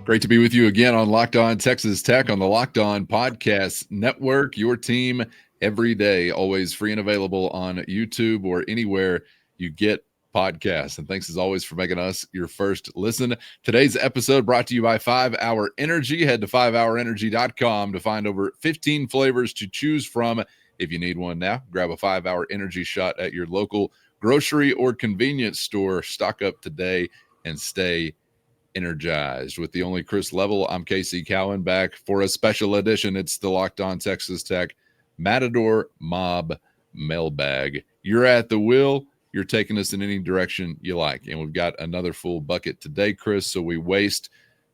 Great to be with you again on Locked On Texas Tech on the Locked On Podcast Network. Your team every day, always free and available on YouTube or anywhere you get podcasts. And thanks as always for making us your first listen. Today's episode brought to you by 5-Hour Energy. Head to 5hourenergy.com to find over 15 flavors to choose from. If you need one now, grab a 5-Hour Energy shot at your local grocery or convenience store. Stock up today and stay energized. With the only Chris Level, I'm Casey Cowan, back for a special edition. It's the Locked On Texas Tech Matador Mob Mailbag. You're at the wheel. You're taking us in any direction you like. And we've got another full bucket today, Chris, so we waste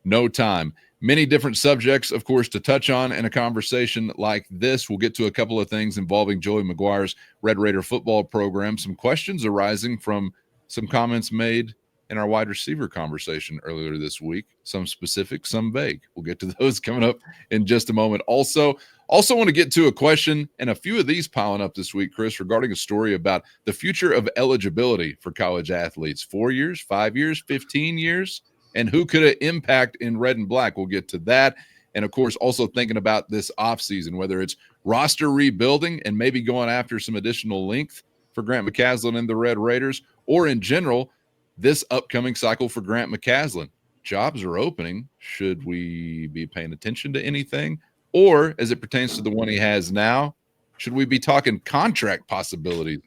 no time. Many different subjects, of course, to touch on in a conversation like this. We'll get to a couple of things involving Joey McGuire's Red Raider football program. Some questions arising from some comments made in our wide receiver conversation earlier this week. Some specific, some vague. We'll get to those coming up in just a moment. Also want to get to a question, and a few of these piling up this week, Chris, regarding a story about the future of eligibility for college athletes. 4 years, 5 years, 15 years, and who could it impact in red and black? We'll get to that. And, of course, also thinking about this offseason, whether it's roster rebuilding and maybe going after some additional length for Grant McCaslin and the Red Raiders, or in general, this upcoming cycle for Grant McCaslin. Jobs are opening. Should we be paying attention to anything? Or as it pertains to the one he has now, should we be talking contract possibilities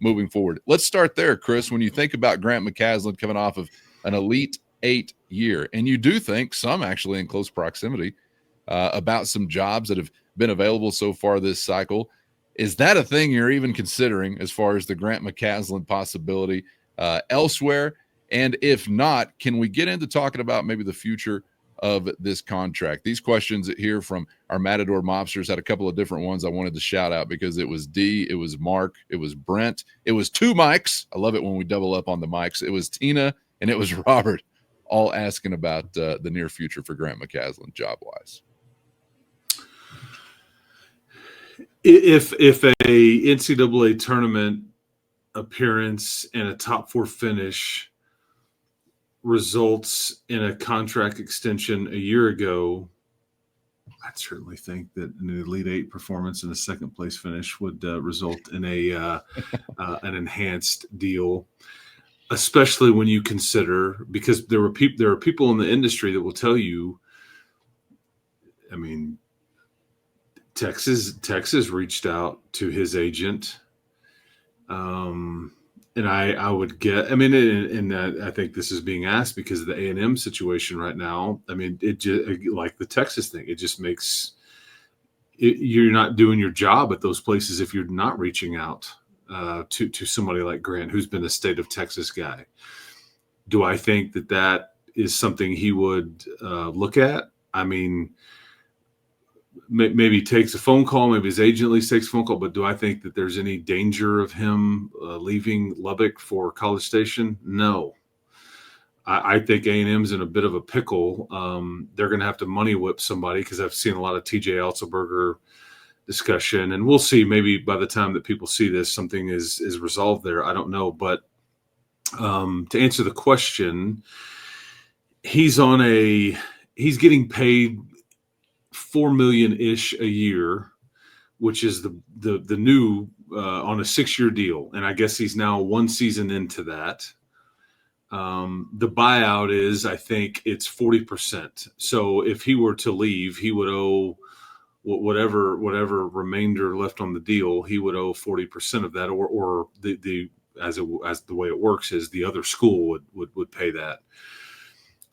moving forward? Let's start there, Chris. When you think about Grant McCaslin coming off of an Elite 8 year, and you do think some actually in close proximity about some jobs that have been available so far this cycle, is that a thing you're even considering as far as the Grant McCaslin possibility elsewhere? And if not, can we get into talking about maybe the future of this contract? These questions here from our Matador Mobsters had a couple of different ones I wanted to shout out because it was D, it was Mark, it was Brent, it was two Mikes. I love it when we double up on the mics. It was Tina and it was Robert, all asking about the near future for Grant McCaslin job-wise. If a NCAA tournament appearance and a top 4 finish results in a contract extension a year ago, I'd certainly think that an Elite 8 performance and a second place finish would result in an enhanced deal, especially when you consider, because there are people in the industry that will tell you, I mean, Texas reached out to his agent. And I would get, I mean, and I think this is being asked because of the A&M situation right now. I mean, it just, like the Texas thing, it just makes you're not doing your job at those places if you're not reaching out to somebody like Grant, who's been a state of Texas guy. Do I think that is something he would look at? I mean, maybe takes a phone call, maybe his agent at least takes a phone call, but do I think that there's any danger of him leaving Lubbock for College Station? No. I think A&M's in a bit of a pickle. They're going to have to money whip somebody because I've seen a lot of TJ Alzberger discussion, and we'll see maybe by the time that people see this, something is resolved there. I don't know. But to answer the question, he's getting paid $4 million-ish a year, which is the new on a 6-year deal. And I guess he's now 1 season into that. The buyout is, I think it's 40%. So if he were to leave, he would owe whatever remainder left on the deal, he would owe 40% of that, or the as the way it works is the other school would pay that.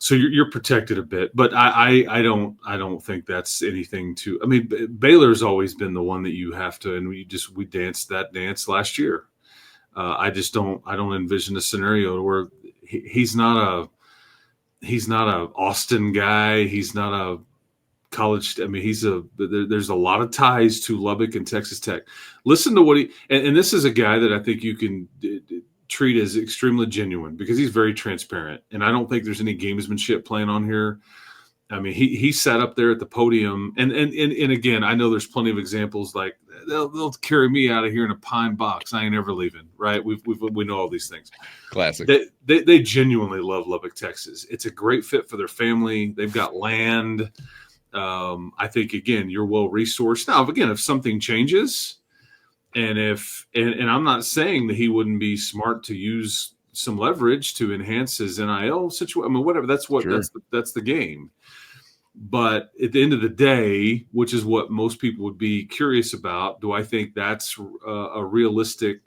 So you're protected a bit, but I don't think that's anything to. I mean, Baylor's always been the one that you have to, and we danced that dance last year. I don't envision a scenario where he's not a Austin guy. He's not a college. I mean, there's a lot of ties to Lubbock and Texas Tech. Listen to what and this is a guy that I think you can treat as extremely genuine because he's very transparent. And I don't think there's any gamesmanship playing on here. I mean, he sat up there at the podium, and again, I know there's plenty of examples like they'll carry me out of here in a pine box. I ain't ever leaving, right? We know all these things. Classic. They genuinely love Lubbock, Texas. It's a great fit for their family. They've got land. I think again, you're well resourced. Now, again, if something changes, and I'm not saying that he wouldn't be smart to use some leverage to enhance his NIL situation. I mean, whatever. That's the game. But at the end of the day, which is what most people would be curious about, do I think that's a realistic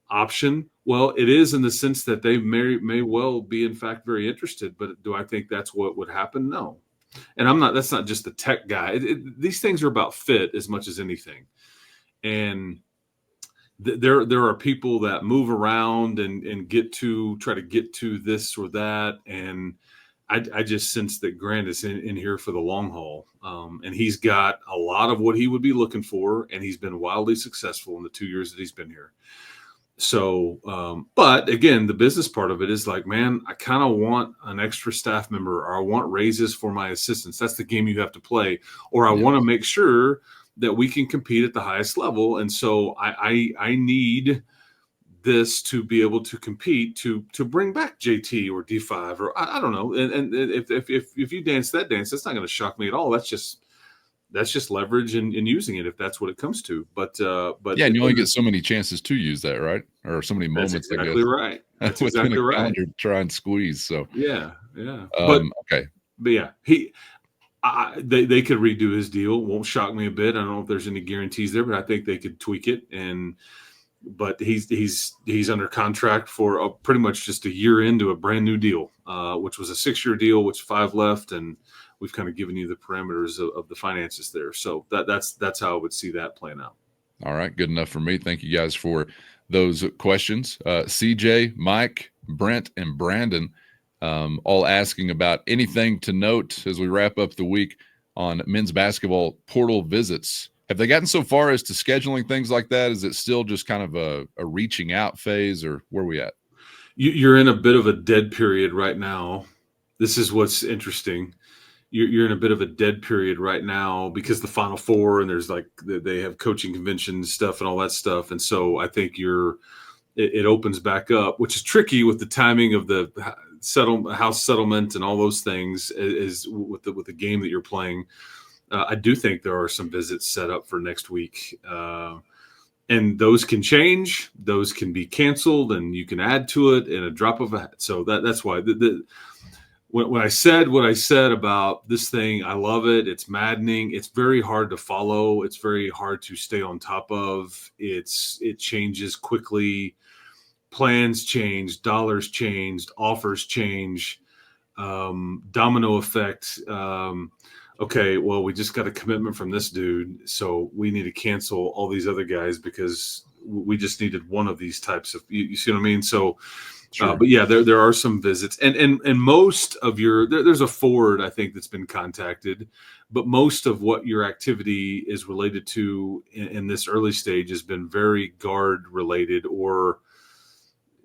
option? Well, it is in the sense that they may well be, in fact, very interested. But do I think that's what would happen? No. And that's not just the tech guy. These things are about fit as much as anything. And there are people that move around and try to get to this or that. And I just sense that Grant is in here for the long haul. And he's got a lot of what he would be looking for, and he's been wildly successful in the 2 years that he's been here. So, but again, the business part of it is like, man, I kind of want an extra staff member, or I want raises for my assistants. That's the game you have to play. Or I want to make sure that we can compete at the highest level. And so I need this to be able to compete to bring back JT or D5 or I don't know. And if you dance that dance, that's not going to shock me at all. That's just leverage and using it if that's what it comes to. But yeah, and you only get so many chances to use that, right? Or so many moments. That's exactly right. That's exactly right. Try and squeeze. So yeah. Okay. But yeah, they could redo his deal. Won't shock me a bit. I don't know if there's any guarantees there, but I think they could tweak it. But he's under contract for pretty much just a year into a brand new deal, which was a 6-year deal, which 5 left, and we've kind of given you the parameters of the finances there. So that's how I would see that playing out. All right, good enough for me. Thank you guys for those questions. CJ, Mike, Brent, and Brandon, all asking about anything to note as we wrap up the week on men's basketball portal visits. Have they gotten so far as to scheduling things like that? Is it still just kind of a reaching out phase, or where are we at? You're in a bit of a dead period right now. This is what's interesting. You're in a bit of a dead period right now because the Final Four, and there's like they have coaching convention stuff and all that stuff. And so I think it opens back up, which is tricky with the timing of the house settlement and all those things is with the game that you're playing. I do think there are some visits set up for next week. And those can change, those can be canceled, and you can add to it in a drop of a hat. So that's why when I said what I said about this thing, I love it. It's maddening. It's very hard to follow. It's very hard to stay on top of. It changes quickly. Plans change, dollars changed, offers change, domino effect. Okay, well, we just got a commitment from this dude, so we need to cancel all these other guys because we just needed one of these types of. You see what I mean? So. Sure. But yeah, there are some visits, and most of there's a forward I think that's been contacted, but most of what your activity is related to in this early stage has been very guard related, or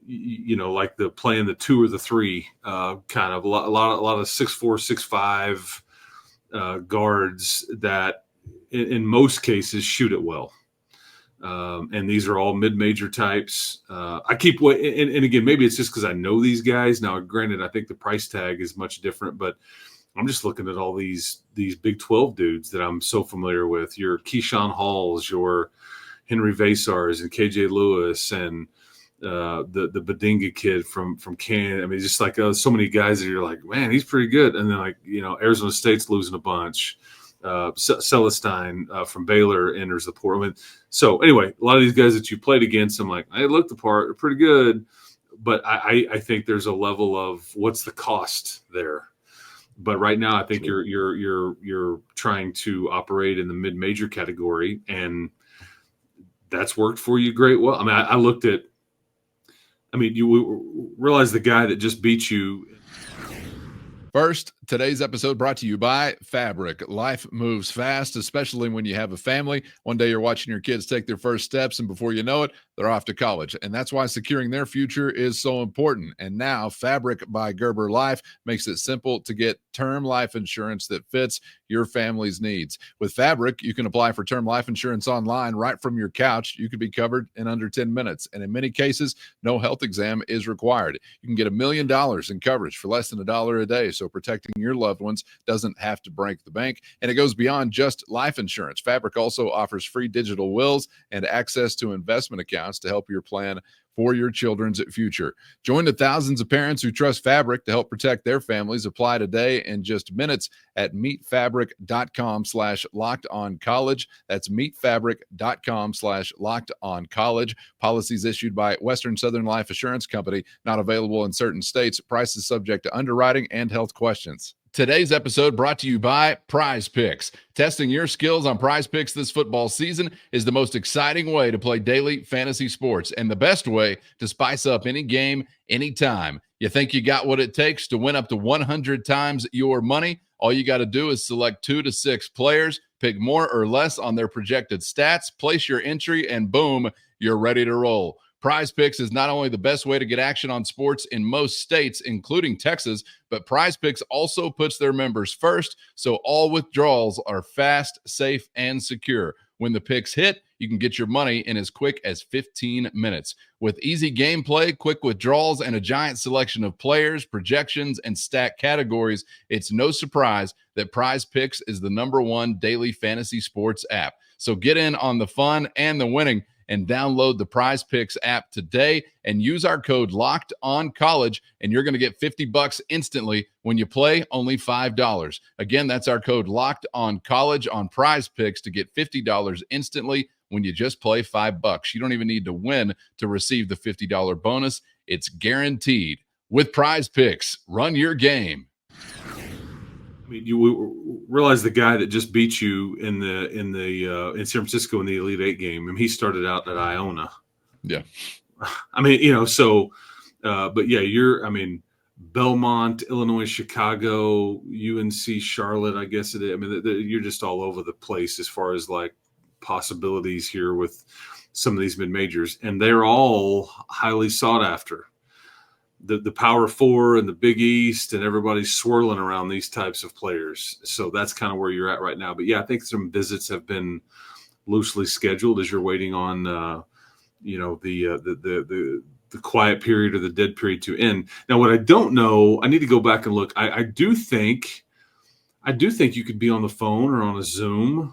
like the playing the 2 or the 3 kind of a lot of 6'4", 6'5" guards that in most cases shoot it well. And these are all mid-major types. I keep and again, maybe it's just because I know these guys. Now, granted, I think the price tag is much different, but I'm just looking at all these Big 12 dudes that I'm so familiar with. Your Keyshawn Halls, your Henry Vasars, and KJ Lewis, and the Badinga kid from Canada. I mean, just like so many guys that you're like, man, he's pretty good. And then Arizona State's losing a bunch. Celestine from Baylor enters the portal. I mean, so anyway, a lot of these guys that you played against, I'm like, I looked the part, they're pretty good, but I think there's a level of what's the cost there. But right now, I think you're trying to operate in the mid-major category, and that's worked for you great well. I mean, I looked at. I mean, you realize the guy that just beat you. First, today's episode brought to you by Fabric. Life moves fast, especially when you have a family. One day you're watching your kids take their first steps, and before you know it, they're they're off to college. And that's why securing their future is so important. And now Fabric by Gerber Life makes it simple to get term life insurance that fits your family's needs. With Fabric, you can apply for term life insurance online right from your couch. You could be covered in under 10 minutes. And in many cases, no health exam is required. You can get $1 million in coverage for less than $1 a day. So protecting your loved ones doesn't have to break the bank. And it goes beyond just life insurance. Fabric also offers free digital wills and access to investment accounts to help your plan for your children's future. Join the thousands of parents who trust Fabric to help protect their families. Apply today in just minutes at meetfabric.com/lockedoncollege. That's meetfabric.com/lockedoncollege. Policies issued by Western Southern Life Assurance Company, not available in certain states. Prices subject to underwriting and health questions. Today's episode brought to you by PrizePicks. Testing your skills on PrizePicks this football season is the most exciting way to play daily fantasy sports and the best way to spice up any game, anytime. You think you got what it takes to win up to 100 times your money? All you got to do is select 2 to 6 players, pick more or less on their projected stats, place your entry, and boom, you're ready to roll. PrizePicks is not only the best way to get action on sports in most states, including Texas, but PrizePicks also puts their members first, so all withdrawals are fast, safe, and secure. When the picks hit, you can get your money in as quick as 15 minutes. With easy gameplay, quick withdrawals, and a giant selection of players, projections, and stat categories, it's no surprise that PrizePicks is the #1 daily fantasy sports app. So get in on the fun and the winning and download the PrizePicks app today and use our code LOCKEDONCollege, and you're going to get $50 instantly when you play only $5. Again, that's our code LOCKEDONCollege on PrizePicks to get $50 instantly when you just play $5. You don't even need to win to receive the $50 bonus. It's guaranteed. With PrizePicks, run your game. I mean, you realize the guy that just beat you in San Francisco in the Elite Eight game. I mean, he started out at Iona. Yeah. I mean, but yeah, Belmont, Illinois, Chicago, UNC, Charlotte, I guess it is. I mean, you're just all over the place as far as like possibilities here with some of these mid-majors, and they're all highly sought after. The Power Four and the Big East, and everybody's swirling around these types of players. So that's kind of where you're at right now. But yeah, I think some visits have been loosely scheduled as you're waiting on, the quiet period or the dead period to end. Now, what I don't know, I need to go back and look. I do think you could be on the phone or on a Zoom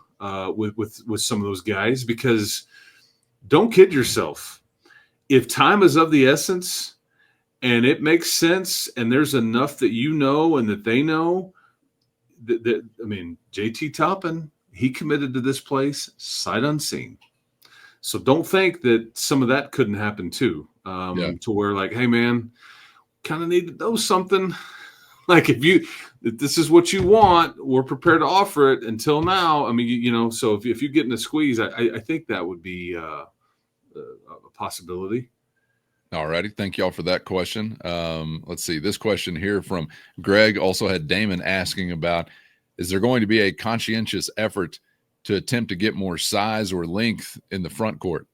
with some of those guys, because don't kid yourself. If time is of the essence, and it makes sense, and there's enough that you know and that they know, JT Toppin, he committed to this place sight unseen. So don't think that some of that couldn't happen too, to where like, hey, man, kind of need to know something. Like if this is what you want, we're prepared to offer it. Until now, I mean, so if you get in a squeeze, I think that would be a possibility. All righty. Thank y'all for that question. Let's see. This question here from Greg also had Damon asking about, is there going to be a conscientious effort to attempt to get more size or length in the front court?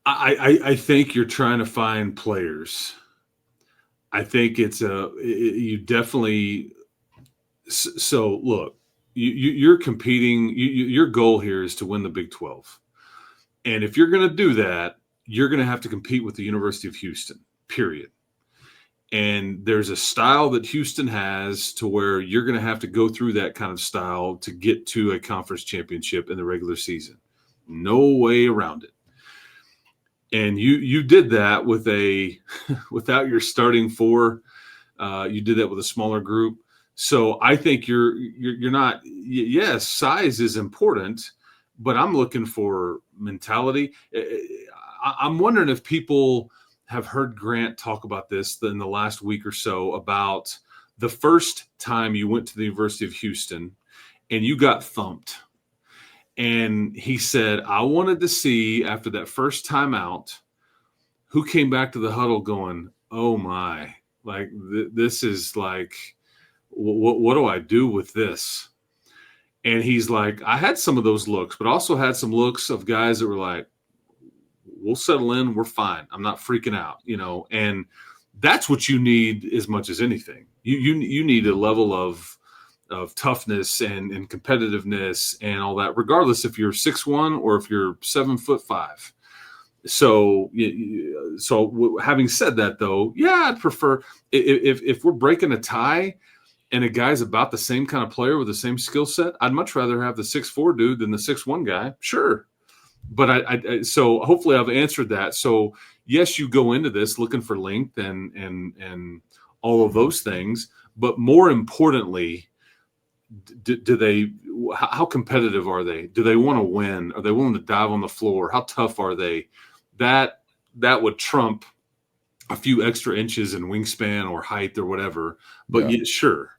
I think you're trying to find players. I think you definitely. So look, you're competing. Your goal here is to win the Big 12. And if you're going to do that, you're going to have to compete with the University of Houston, period. And there's a style that Houston has to where you're going to have to go through that kind of style to get to a conference championship in the regular season. No way around it. And you did that with without your starting four. You did that with a smaller group. So I think you're not. Yes, size is important, but I'm looking for mentality. I'm wondering if people have heard Grant talk about this in the last week or so, about the first time you went to the University of Houston and you got thumped. And he said, I wanted to see after that first time out who came back to the huddle going, oh my, like this is like, what do I do with this? And he's like, I had some of those looks, but also had some looks of guys that were like, we'll settle in. We're fine. I'm not freaking out, and that's what you need as much as anything. You need a level of toughness and competitiveness and all that, regardless if you're 6'1" or if you're 7'5". So having said that, though, yeah, I'd prefer if we're breaking a tie and a guy's about the same kind of player with the same skill set, I'd much rather have the 6'4" dude than the 6'1" guy. Sure. But so hopefully I've answered that. So yes, you go into this looking for length and all of those things, but more importantly, how competitive are they? Do they want to win? Are they willing to dive on the floor? How tough are they? That would trump a few extra inches in wingspan or height or whatever. But yeah, sure.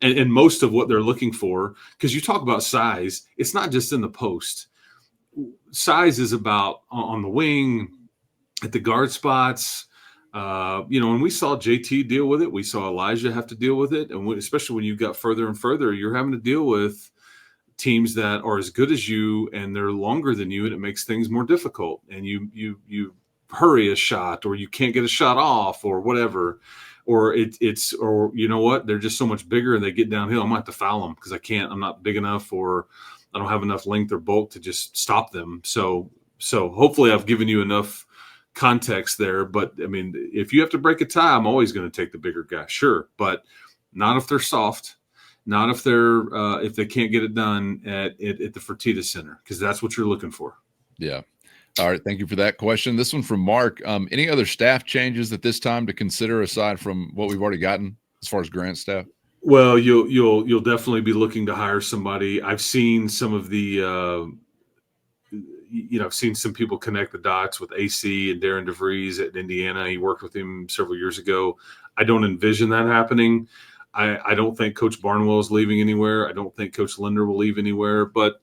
And most of what they're looking for, because you talk about size, it's not just in the post. Size is about on the wing, at the guard spots. And we saw JT deal with it. We saw Elijah have to deal with it. And especially when you got further and further, you're having to deal with teams that are as good as you and they're longer than you, and it makes things more difficult. And you hurry a shot, or you can't get a shot off, or whatever. Or or you know what? They're just so much bigger and they get downhill. I'm going to have to foul them because I'm not big enough, or I don't have enough length or bulk to just stop them. So hopefully I've given you enough context there. But I mean, if you have to break a tie, I'm always going to take the bigger guy. Sure. But not if they're soft, not if they're, if they can't get it done at the Fertitta Center, because that's what you're looking for. Yeah. All right. Thank you for that question. This one from Mark. Any other staff changes at this time to consider aside from what we've already gotten as far as Grant's staff? Well, you'll definitely be looking to hire somebody. I've seen some of the, I've seen some people connect the dots with AC and Darren DeVries at Indiana. He worked with him several years ago. I don't envision that happening. I don't think Coach Barnwell is leaving anywhere. I don't think Coach Linder will leave anywhere. But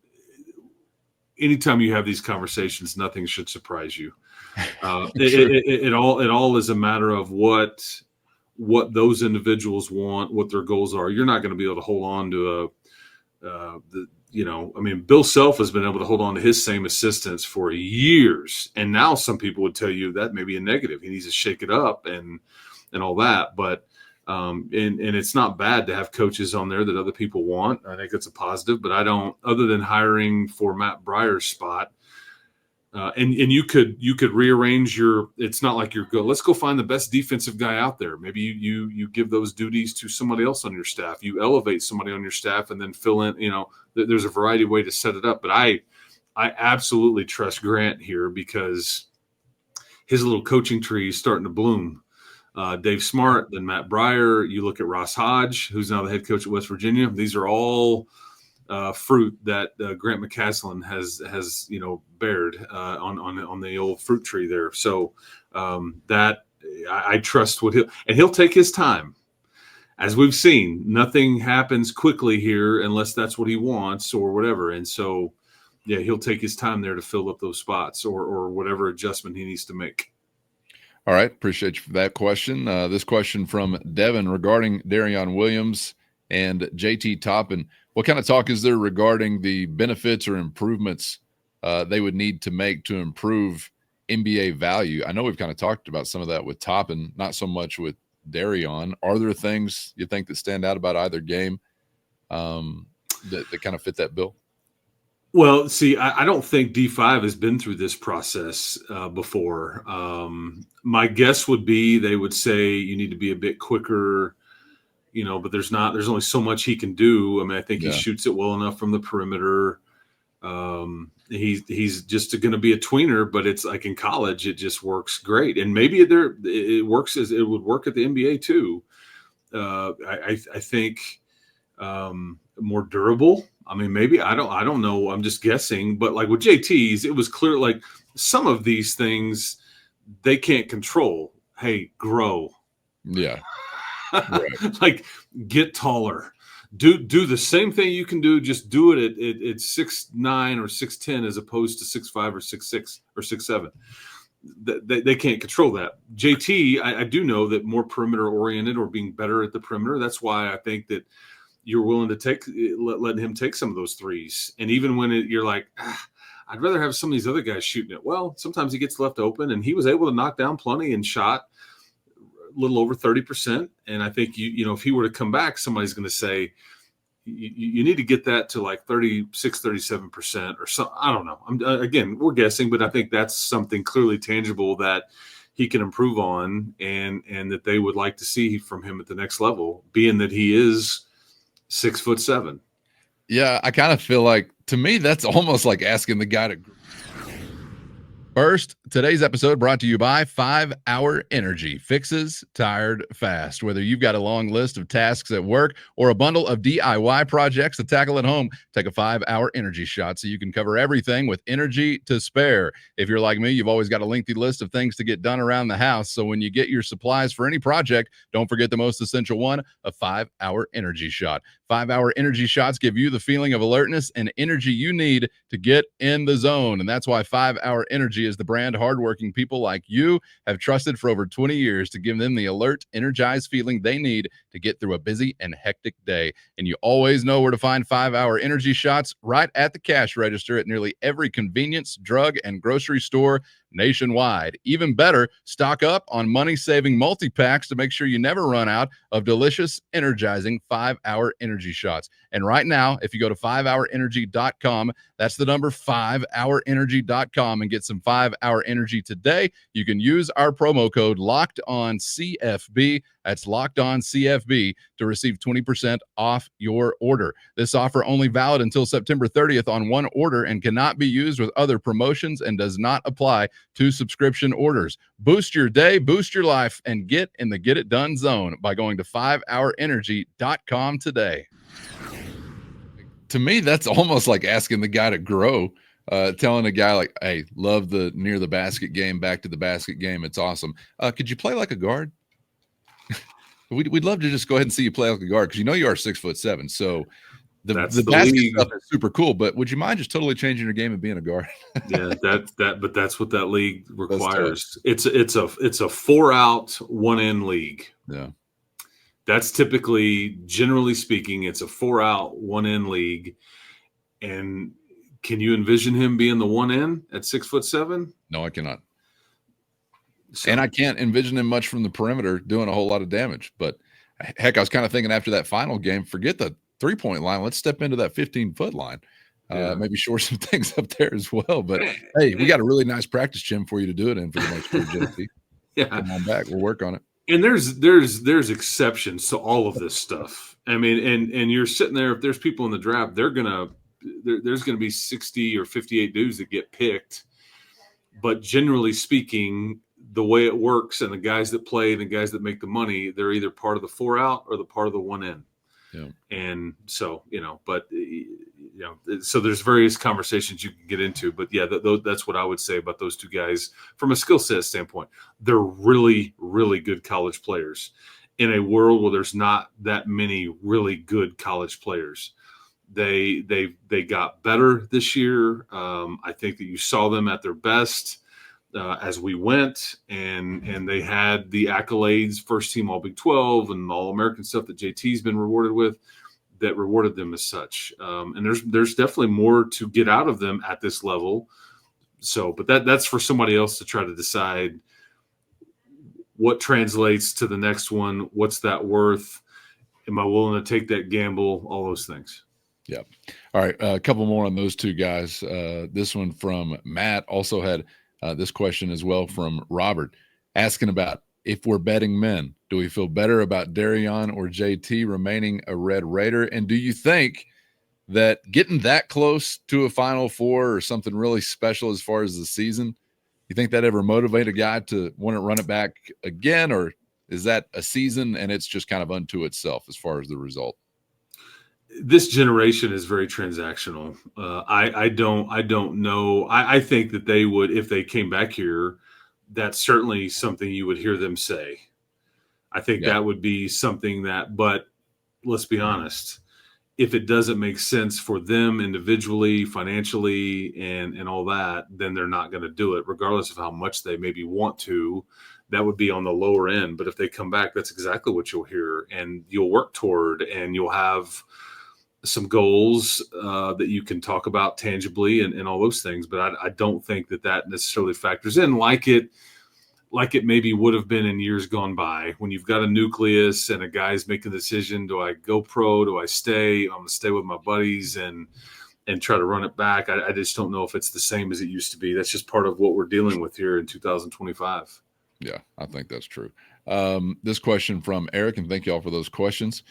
anytime you have these conversations, nothing should surprise you. It all is a matter of what those individuals want, what their goals are. You're not going to be able to hold on to Bill Self has been able to hold on to his same assistants for years. And now some people would tell you that may be a negative. He needs to shake it up and all that. But and it's not bad to have coaches on there that other people want. I think it's a positive, but I don't, other than hiring for Matt Breyer's spot. And you could rearrange it's not like let's go find the best defensive guy out there. Maybe you give those duties to somebody else on your staff. You elevate somebody on your staff and then fill in, there's a variety of ways to set it up. But I absolutely trust Grant here because his little coaching tree is starting to bloom. Dave Smart, then Matt Breyer. You look at Ross Hodge, who's now the head coach at West Virginia. These are all fruit that Grant McCaslin has bared on the old fruit tree there. So that I trust he'll take his time. As we've seen, nothing happens quickly here unless that's what he wants or whatever. And so, yeah, he'll take his time there to fill up those spots or whatever adjustment he needs to make. All right. Appreciate you for that question. This question from Devin regarding Darion Williams and JT Toppin. What kind of talk is there regarding the benefits or improvements they would need to make to improve NBA value? I know we've kind of talked about some of that with Toppin, not so much with Darion. Are there things you think that stand out about either game that kind of fit that bill? Well, see, I don't think D5 has been through this process before. My guess would be they would say you need to be a bit quicker, but there's only so much he can do. I mean, I think he shoots it well enough from the perimeter. He's just going to be a tweener, but it's like in college, it just works great. And maybe it works as it would work at the NBA too. I think more durable. I mean, maybe I don't know. I'm just guessing, but like with JT's, it was clear, like some of these things they can't control. Hey, grow. Yeah. Right. Like get taller. Do the same thing you can do. Just do it at 6'9" or 6'10" as opposed to 6'5" or 6'6" or 6'7". They can't control that. JT, I do know that more perimeter oriented or being better at the perimeter. That's why I think that you're willing to letting him take some of those threes. And even when you're like, I'd rather have some of these other guys shooting it. Well, sometimes he gets left open, and he was able to knock down plenty and shot a little over 30%. And I think, if he were to come back, somebody's going to say, you need to get that to like 36, 37% or so. I don't know. Again, we're guessing, but I think that's something clearly tangible that he can improve on and that they would like to see from him at the next level, being that he is 6'7". Yeah, I kind of feel like, to me, that's almost like asking the guy to. First, today's episode brought to you by 5 Hour Energy. Fixes tired fast. Whether you've got a long list of tasks at work or a bundle of DIY projects to tackle at home, take a 5 Hour Energy shot so you can cover everything with energy to spare. If you're like me, you've always got a lengthy list of things to get done around the house. So when you get your supplies for any project, don't forget the most essential one, a 5 Hour Energy shot. 5 Hour Energy shots give you the feeling of alertness and energy you need to get in the zone. And that's why 5 Hour Energy is the brand hardworking people like you have trusted for over 20 years to give them the alert, energized feeling they need to get through a busy and hectic day. And you always know where to find 5 Hour Energy shots, right at the cash register at nearly every convenience, drug, and grocery store nationwide. Even better, stock up on money-saving multi-packs to make sure you never run out of delicious, energizing 5 Hour Energy shots. And right now, if you go to 5hourenergy.com, that's the number 5hourenergy.com, and get some 5 Hour Energy today, you can use our promo code LOCKEDONCFB. That's LOCKEDONCFB to receive 20% off your order. This offer only valid until September 30th on one order and cannot be used with other promotions and does not apply to subscription orders. Boost your day, boost your life, and get in the get it done zone by going to 5hourenergy.com today. To me, that's almost like asking the guy to grow, telling a guy like, hey, love the near the basket game, back to the basket game. It's awesome. Could you play like a guard? We'd love to just go ahead and see you play like a guard, because you are 6'7". So the basket league stuff is super cool, but would you mind just totally changing your game and being a guard? Yeah, but that's what that league requires. It's a 4-out, 1-in league. Yeah. That's typically, generally speaking, it's a 4-out, 1-in league. And can you envision him being the 1-in at 6'7"? No, I cannot. So, and I can't envision him much from the perimeter doing a whole lot of damage. But heck, I was kind of thinking after that final game, forget the 3-point line. Let's step into that 15-foot line. Maybe shore some things up there as well. But hey, we got a really nice practice gym for you to do it in for the next year, JT. Yeah, come on back. We'll work on it. And there's exceptions to all of this stuff. I mean, and you're sitting there. If there's people in the draft, there's gonna be 60 or 58 dudes that get picked. But generally speaking, the way it works, and the guys that play and the guys that make the money, they're either part of the 4-out or the part of the 1-in. Yeah. And so, so there's various conversations you can get into, but yeah, that's what I would say about those two guys from a skill set standpoint. They're really, really good college players in a world where there's not that many really good college players. They got better this year. I think that you saw them at their best as we went, and they had the accolades, first team All Big 12 and All-American stuff that JT's been rewarded with, that rewarded them as such. And there's definitely more to get out of them at this level. So, but that's for somebody else to try to decide what translates to the next one. What's that worth? Am I willing to take that gamble? All those things. Yeah. All right. A couple more on those two guys. This one from Matt also had this question as well from Robert, asking about, if we're betting men, do we feel better about Darion or JT remaining a Red Raider? And do you think that getting that close to a Final Four or something really special as far as the season, you think that ever motivate a guy to want to run it back again? Or is that a season and it's just kind of unto itself as far as the result? This generation is very transactional. I don't know. I think that they would, if they came back here, that's certainly something you would hear them say. I think that would be something that, but let's be honest, if it doesn't make sense for them individually, financially, and all that, then they're not going to do it, regardless of how much they maybe want to. That would be on the lower end. But if they come back, that's exactly what you'll hear, and you'll work toward, and you'll have some goals that you can talk about tangibly and all those things. But I don't think that necessarily factors in like it maybe would have been in years gone by, when you've got a nucleus and a guy's making the decision, do I go pro? Do I stay? I'm going to stay with my buddies and try to run it back. I just don't know if it's the same as it used to be. That's just part of what we're dealing with here in 2025. Yeah, I think that's true. This question from Eric, and thank you all for those questions,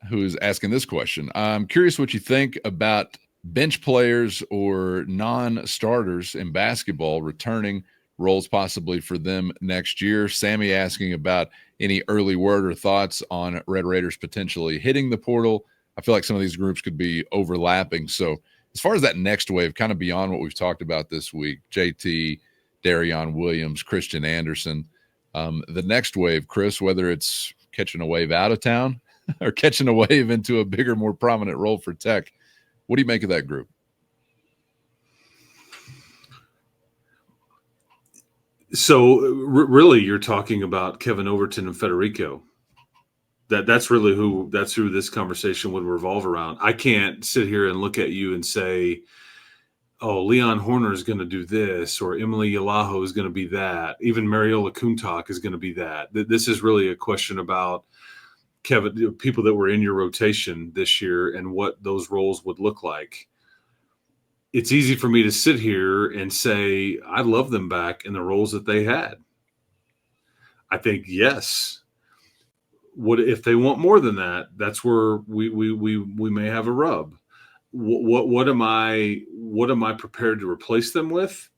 who is asking this question. I'm curious what you think about bench players or non-starters in basketball returning roles possibly for them next year. Sammy asking about any early word or thoughts on Red Raiders potentially hitting the portal. I feel like some of these groups could be overlapping. So as far as that next wave, kind of beyond what we've talked about this week, JT, Darion Williams, Christian Anderson, the next wave, Chris, whether it's catching a wave out of town or catching a wave into a bigger, more prominent role for Tech, what do you make of that group? So really, you're talking about Kevin Overton and Federico. That's who this conversation would revolve around. I can't sit here and look at you and say, oh, Leon Horner is going to do this, or Emily Yalaho is going to be that. Even Mariola Kuntak is going to be that. This is really a question about Kevin, people that were in your rotation this year and what those roles would look like. It's easy for me to sit here and say, I love them back in the roles that they had. I think, yes. What if they want more than that? That's where we may have a rub. What am I prepared to replace them with?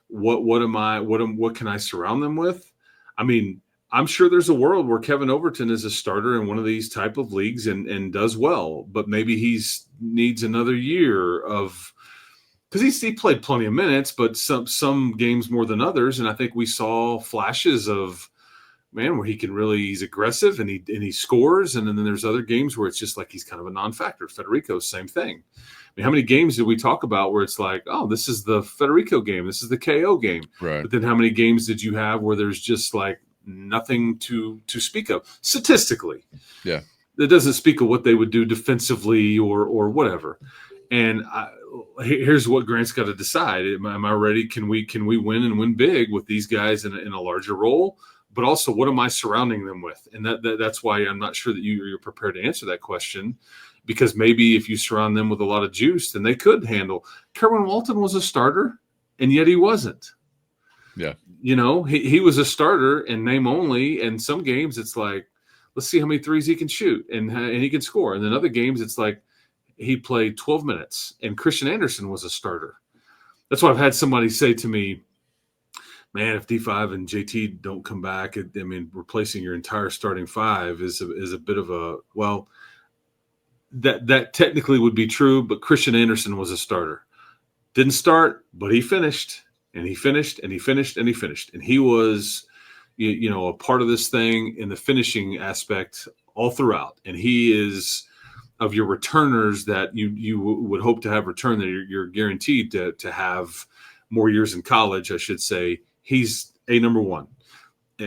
What can I surround them with? I mean, I'm sure there's a world where Kevin Overton is a starter in one of these type of leagues and does well, but maybe needs another year of, because he played plenty of minutes, but some games more than others. And I think we saw flashes of, man, where he's aggressive and he scores. And then there's other games where it's just like he's kind of a non-factor. Federico, same thing. I mean, how many games did we talk about where it's like, oh, this is the Federico game, this is the KO game. Right. But then how many games did you have where there's just like nothing to speak of statistically? Yeah. That doesn't speak of what they would do defensively or whatever. And here's what Grant's got to decide. Am I ready? Can we win and win big with these guys in a larger role? But also, what am I surrounding them with? And that's why I'm not sure that you're prepared to answer that question, because maybe if you surround them with a lot of juice, then they could handle. Kerwin Walton was a starter, and yet he wasn't. Yeah. You know, he was a starter in name only. And some games it's like, let's see how many threes he can shoot and he can score. And then other games it's like, he played 12 minutes, and Christian Anderson was a starter. That's why I've had somebody say to me, man, if D5 and JT don't come back, replacing your entire starting five is a bit of a, well, that technically would be true, but Christian Anderson was a starter. Didn't start, but he finished, and he finished, and he finished, and he finished. And he was, a part of this thing in the finishing aspect all throughout. And he is, of your returners that you would hope to have return, that you're guaranteed to have more years in college, I should say, he's a number one.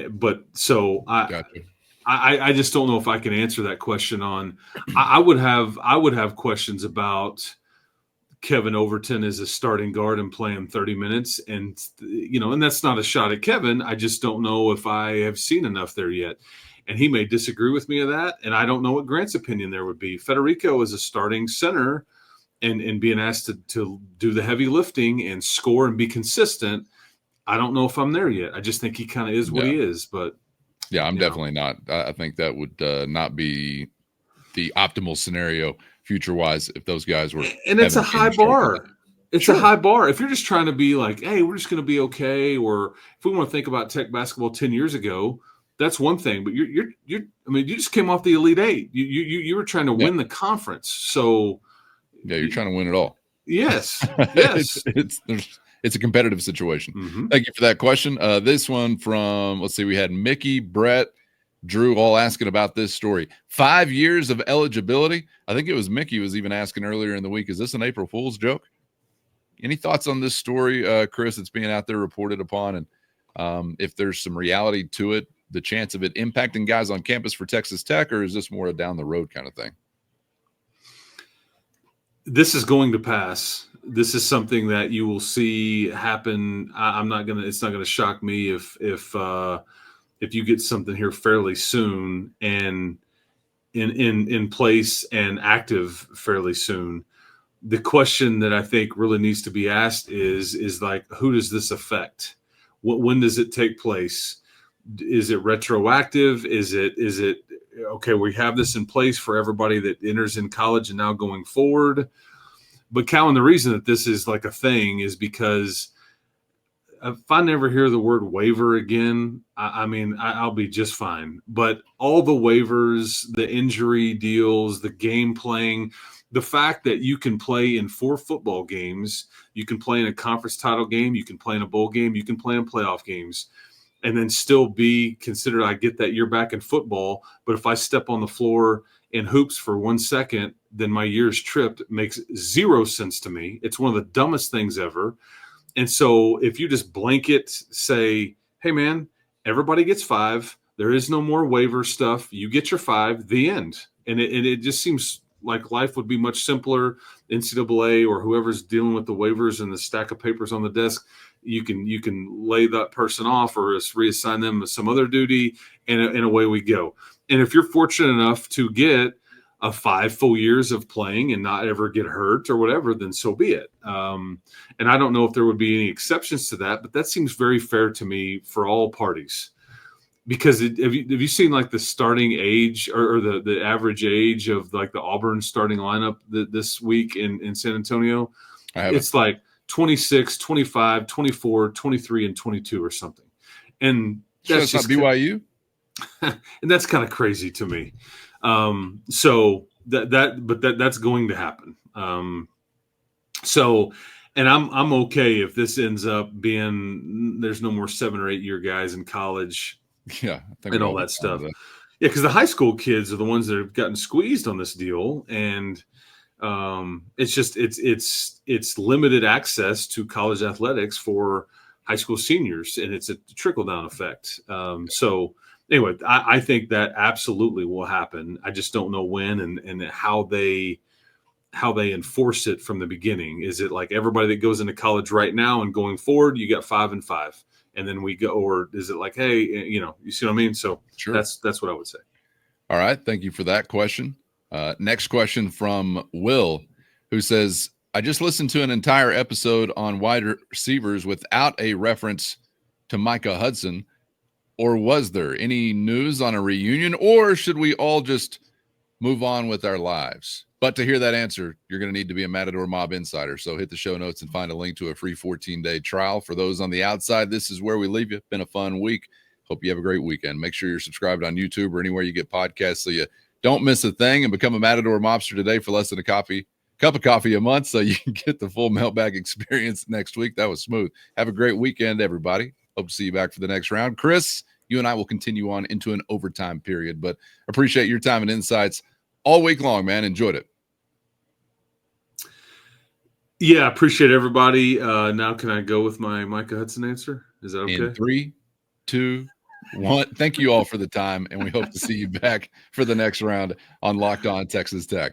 But so I just don't know if I can answer that question on. I would have questions about Kevin Overton as a starting guard and playing 30 minutes, and and that's not a shot at Kevin. I just don't know if I have seen enough there yet. And he may disagree with me of that, and I don't know what Grant's opinion there would be. Federico is a starting center and being asked to do the heavy lifting and score and be consistent. I don't know if I'm there yet. I just think he kind of is what he is. But yeah, I'm definitely not. I think that would not be the optimal scenario future-wise if those guys were. And it's a high bar. It's a high bar. If you're just trying to be like, hey, we're just going to be okay, or if we want to think about Tech basketball 10 years ago, that's one thing, but you just came off the Elite Eight. You were trying to win the conference. So yeah, you're trying to win it all. Yes. Yes. It's a competitive situation. Mm-hmm. Thank you for that question. This one from, let's see, we had Mickey, Brett, Drew all asking about this story. 5 years of eligibility. I think it was Mickey was even asking earlier in the week, is this an April Fool's joke? Any thoughts on this story, Chris, that's being out there reported upon, and if there's some reality to it, the chance of it impacting guys on campus for Texas Tech, or is this more a down the road kind of thing? This is going to pass. This is something that you will see happen. It's not gonna shock me if you get something here fairly soon and in place and active fairly soon. The question that I think really needs to be asked is like, who does this affect? When does it take place? Is it retroactive? Is it okay? We have this in place for everybody that enters in college and now going forward. But Calvin, the reason that this is like a thing is because if I never hear the word waiver again, I'll be just fine. But all the waivers, the injury deals, the game playing, the fact that you can play in 4 football games, you can play in a conference title game, you can play in a bowl game, you can play in playoff games, and then still be considered, I get that you're back in football, but if I step on the floor in hoops for 1 second, then my year's tripped. Makes zero sense to me. It's one of the dumbest things ever. And so if you just blanket say, hey, man, everybody gets 5. There is no more waiver stuff. You get your 5, the end. And it just seems like life would be much simpler. NCAA or whoever's dealing with the waivers and the stack of papers on the desk, you can lay that person off or reassign them to some other duty, and away we go. And if you're fortunate enough to get a 5 full years of playing and not ever get hurt or whatever, then so be it. And I don't know if there would be any exceptions to that, but that seems very fair to me for all parties. Because have you seen like the starting age or the average age of like the Auburn starting lineup this week in San Antonio? It's like 26, 25, 24, 23, and 22 or something. And that's just not BYU. And that's kind of crazy to me. So that's going to happen. And I'm okay if this ends up being there's no more 7 or 8 year guys in college. Yeah, and all that stuff. Yeah, because the high school kids are the ones that have gotten squeezed on this deal, and it's limited access to college athletics for high school seniors, and it's a trickle down effect. So anyway, I think that absolutely will happen. I just don't know when and how they enforce it from the beginning. Is it like everybody that goes into college right now and going forward, you got 5 and 5? And then we go, or is it like, hey, you see what I mean? So sure. That's what I would say. All right. Thank you for that question. Next question from Will, who says, I just listened to an entire episode on wide receivers without a reference to Micah Hudson. Or was there any news on a reunion, or should we all just move on with our lives? But to hear that answer, you're going to need to be a Matador Mob insider. So hit the show notes and find a link to a free 14-day trial. For those on the outside, this is where we leave you. Been a fun week. Hope you have a great weekend. Make sure you're subscribed on YouTube or anywhere you get podcasts so you don't miss a thing, and become a Matador Mobster today for less than a cup of coffee a month so you can get the full Mailbag experience next week. That was smooth. Have a great weekend, everybody. Hope to see you back for the next round. Chris, you and I will continue on into an overtime period, but appreciate your time and insights all week long, man. Enjoyed it. Yeah, appreciate everybody. Now can I go with my Micah Hudson answer? Is that okay? In 3, 2, 1. Thank you all for the time, and we hope to see you back for the next round on Locked On Texas Tech.